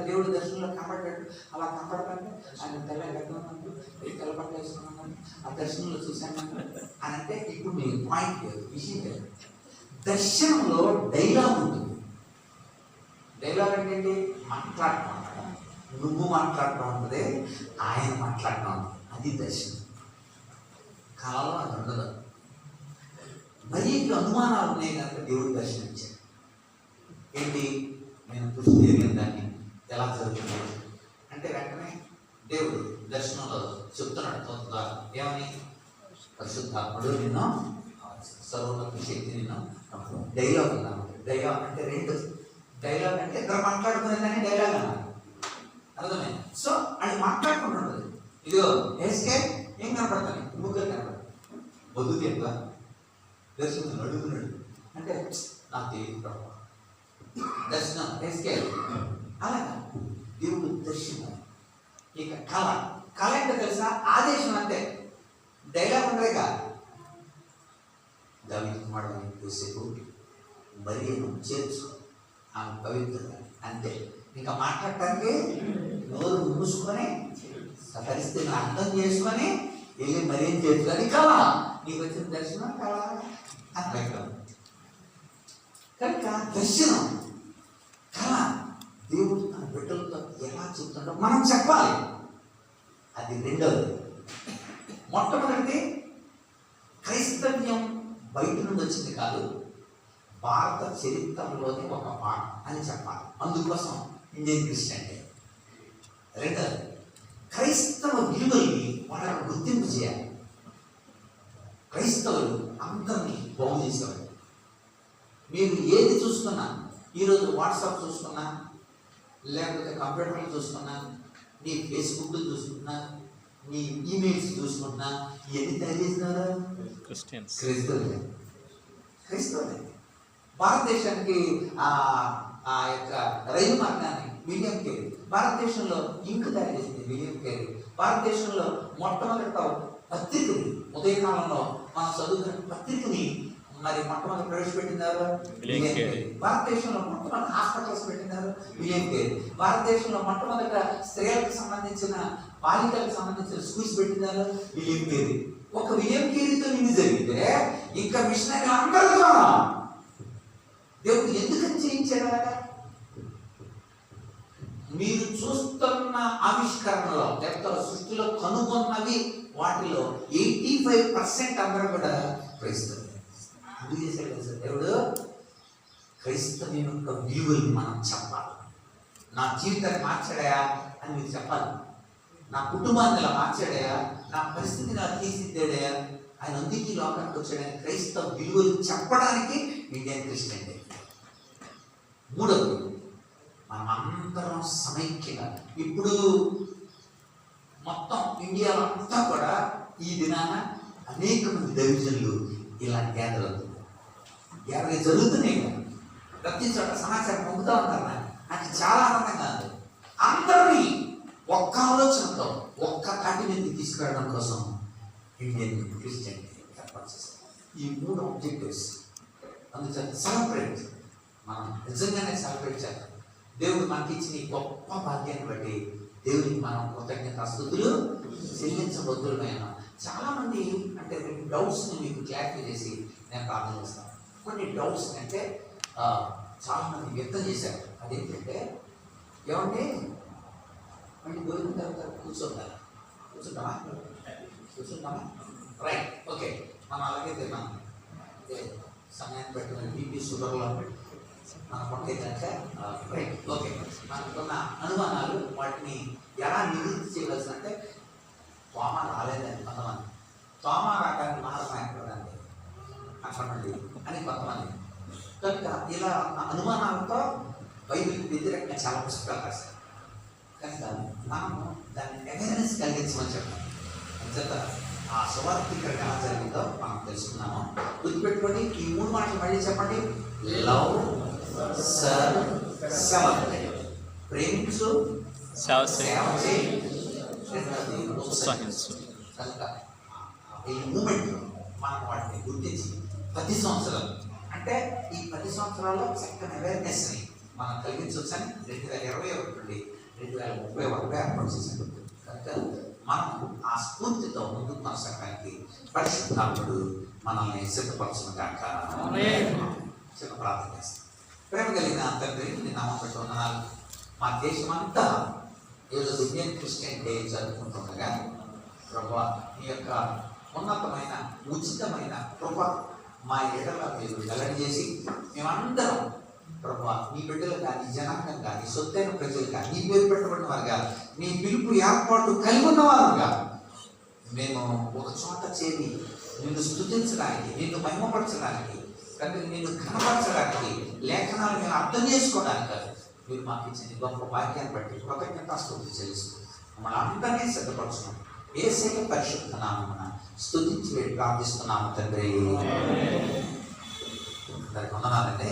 దేవుడు దర్శనంలో కనపడ్డాడు. అలా కనపడతాడు, ఆయన తెల్ల గడ్డం తెల్ల బట్టలు వేసుకున్నాను, ఆ దర్శనంలో చూశాను అని అంటే ఇప్పుడు మీ పాయింట్ విషయం లేదు. దర్శనంలో డైలాగ్ ఉంటుంది. డైలాగ్ అంటే మాట్లాడటం అన్నమాట. నువ్వు మాట్లాడటం ఉంటుంది, ఆయన మాట్లాడటం ఉంటుంది. అది దర్శనం. కళలో అది ఉండదు. మరి అనుమానాలు ఉన్నాయి కనుక దేవుడు దర్శనమిచ్చాడు. ఏంటి? నేను కృష్ణ దాన్ని ఎలా జరుగుతుంది అంటే వెంటనే దేవుడు దర్శనంలో చెప్తున్నాడు ద్వారా ఏమని? పరిశుద్ధాత్ముడు నిన్ను సర్వోన్నత శక్తి నిన్ను. డైలాగ్ ఉందన్నమాట. డైలాగ్ అంటే రెండు. డైలాగ్ అంటే ఇద్దరు మాట్లాడుకునేదాన్ని డైలాగ్ అన్నారు. అర్థమైంది? సో అది మాట్లాడుకుంటుంటుంది. ఇదిగో వేస్తే ఏం కనపడతాను? ముగ్గురు కనపడతాను. వద్దు చెప్తా దర్శనం అడుగున్నాడు అంటే నాకు తెలియదు ప్రభు. దర్శనం తీసుకెళ్ళి అలాగా దేవుడు దర్శనం. ఇక కళ, కళ అంటే తెలుసా? ఆదేశం అంతే, డైలాగ్ ఉండేగా. దావీదు కుమారుడు యోసేపు మరియను చేర్చు, ఆమె పవిత్రత, అంతే. ఇంకా మాట్లాడటానికి నోరు మూసుకొని పరిస్థితిని అర్థం చేసుకొని వెళ్ళి మరియని చేర్చుకొని కళ, నీకు వచ్చిన దర్శనం కళ అర్థం. కనుక దర్శనం, కళ దేవుడు తన బిడ్డలతో ఎలా చెప్తుండో మనం చెప్పాలి. అది రెండవది. మొట్టమొదటిది క్రైస్తవ్యం బయట నుండి వచ్చింది కాదు, భారత చరిత్రలోని ఒక పాఠం అని చెప్పాలి. అందుకోసం ఇండియన్ క్రిస్టియన్ డే. రెండవది క్రైస్తవ విలువల్ని వాళ్ళకు గుర్తింపు చేయాలి. క్రైస్తవులు అందరినీ బాగు చేసేవారు. మీరు ఏది చూసుకున్నా, ఈరోజు వాట్సాప్ చూసుకున్నా, లేకపోతే కంప్యూటర్లు చూసుకున్నా, నీ ఫేస్బుక్లు చూసుకున్నా, నీ ఈమెయిల్స్ చూసుకున్నా, ఇవన్నీ తయారు చేసినారా?
క్రిస్టియన్స్,
క్రైస్తవులే. క్రైస్తవులే. భారతదేశానికి ఆ యొక్క రైలు మార్గాన్ని విలియం కేరీ, భారతదేశంలో ఇంకు తయారు చేసింది విలియం కేరీ. భారతదేశంలో మొట్టమొదటి పత్రికని, ఉదయకాలంలో మనం చదువుకున్న పత్రికని మరి మొట్టమొదటి ప్రవేశపెట్టినారు విలియం కేరీ. భారతదేశంలో మొట్టమొదటి హాస్పిటల్స్ పెట్టినారు విలియం కేరీ. భారతదేశంలో మొట్టమొదట స్త్రీలకు సంబంధించిన, బాలికలకు సంబంధించిన స్కూల్స్ పెట్టినారు విలియం కేరీ. ఒక విలియం కేరీతో నిన్ను జరిగితే ఇంకా మిషనరీ అందరితో దేవుడు ఎందుకని చేయించాడు? మీరు చూస్తున్న ఆవిష్కరణలో, లేకపోతే సృష్టిలో కనుగొన్నవి వాటిలో 85% అందరూ కూడా క్రైస్తవులు. ఎందుకు చేశాడు కదా సార్ దేవుడు? క్రైస్తవ్యం యొక్క విలువలు మనం చెప్పాలి. నా జీవితాన్ని మార్చాడయా అని మీరు చెప్పాలి. నా కుటుంబాన్ని ఇలా మార్చాడయా, నా పరిస్థితిని అలా తీర్చిదిద్దాడయా, ఆయన అందుకే లోకానికి వచ్చాడని క్రైస్తవ విలువలు చెప్పడానికి ఇండియన్ క్రిస్టియన్ డే. మూడవది మనం అందరం సమైక్యంగా, ఇప్పుడు మొత్తం ఇండియాలో అంతా కూడా ఈ దినాన అనేక మంది దైవజనులు ఇలా గ్యాదర్ జరుగుతున్నాయి కదా, ప్రతి చోట సమాచారం పొందుతూ ఉంటారు. నాకు చాలా ఆనందంగా ఉంది. అందరినీ ఒక్క ఆలోచనతో, ఒక్క తాటి మీద తీసుకురావడం కోసం ఇండియన్ క్రిస్టియన్ ఏర్పాటు చేశారు. ఈ 3 ఆబ్జెక్టివ్స్. అందుచేత సెలబ్రేట్, మనం నిజంగానే సెలబ్రేట్ చేద్దాం. దేవుడు మనకి ఇచ్చిన ఈ గొప్ప భాగ్యాన్ని బట్టి దేవుడికి మనం కృతజ్ఞతాస్తుతులు చెల్లించబద్దులమైన. చాలామంది అంటే డౌట్స్ని మీకు క్లారిఫై చేసి నేను ప్రార్థన చేస్తాను. కొన్ని డౌట్స్ అంటే చాలామంది వ్యక్తం చేశారు. అదేంటంటే, ఏమంటే మళ్ళీ దొరికిన తర్వాత కూర్చుంటామా రైట్, ఓకే. మనం అలాగే తిన్నాం. సమయాన్ని బట్టి మన బీపీ షుగర్లో మన పొట్టేదంటే రైట్, ఓకే. మనకున్న అనుమానాలు వాటిని ఎలా నివృత్తి చేయవలసిందంటే, తోమ రాలేదని కొంతమంది, తోమ రాగానే మహారాయకుడండి అట్లాంటి అని కొంతమంది. కనుక ఇలా అనుమానాలతో బైబిల్కి వ్యతిరేకంగా చాలా పుస్తకాలు రాశారు. కనుక మనము దాన్ని అవేర్నెస్ కలిగించమని చెప్పాలి. అంచేత ఆ సువార్తికరణ ఎలా జరిగిందో మనం తెలుసుకున్నాము. గుర్తుపెట్టుకోండి, ఈ 3 మాటలు మళ్ళీ చెప్పండి. Love, serve, celebrate. ప్రేమించు, సేవ చేయి,
ఉత్సాహించు.
కనుక ఈ మూమెంట్లో మనం వాటిని గుర్తించి 10 సంవత్సరాలు అంటే ఈ 10 సంవత్సరాల్లో చక్కని అవేర్నెస్ని మనం కలిగించవచ్చని 2021 నుండి 2030 వరకు ఏర్పాటు చేశారు. కనుక మనం ఆ స్ఫూర్తితో ముందుకు కొనసాగడానికి పరిశుద్ధాత్ముడు మనల్ని సిద్ధపరచును కాక. చిన్న ప్రార్థన చేస్తాం. ప్రేమ కలిగిన తండ్రి, నీ నామం పెట్టి వందనాలు. మా దేశమంతా ఏదో ఇండియన్ క్రిస్టియన్ డే జరుపుకుంటుండగా ప్రభువా, నీ యొక్క ఉన్నతమైన ఉచితమైన కృప మా ఎడల మీరు వెల్లడి చేసి, మేమందరం ప్రభువా నీ బిడ్డలు కానీ, జనాంగం కానీ, సొత్తైన ప్రజలు కానీ, నీ పేరు పెట్టబడిన వారుగా, నీ పిలుపు ఏర్పాటు కలిగి ఉన్నవారుగా మేము ఒక చోట చేరి నిన్ను స్తుతించడానికి, నిన్ను మహిమపరచడానికి, కానీ నిన్ను కనపరచడానికి, లేఖనాలు మేము అర్థం చేసుకోవడానికి మీరు మాకు ఇచ్చిన గొప్ప భాగ్యాన్ని బట్టి కృతజ్ఞతాస్తుతులు చెల్లిస్తూ మమ్మల్ని అందరినీ సిద్ధపరచున్నాం. యేసయ్య పరిశుద్ధ నామమున స్తుతించి ప్రార్థిస్తున్నాము తండ్రి. అందరికి వందనాలండి.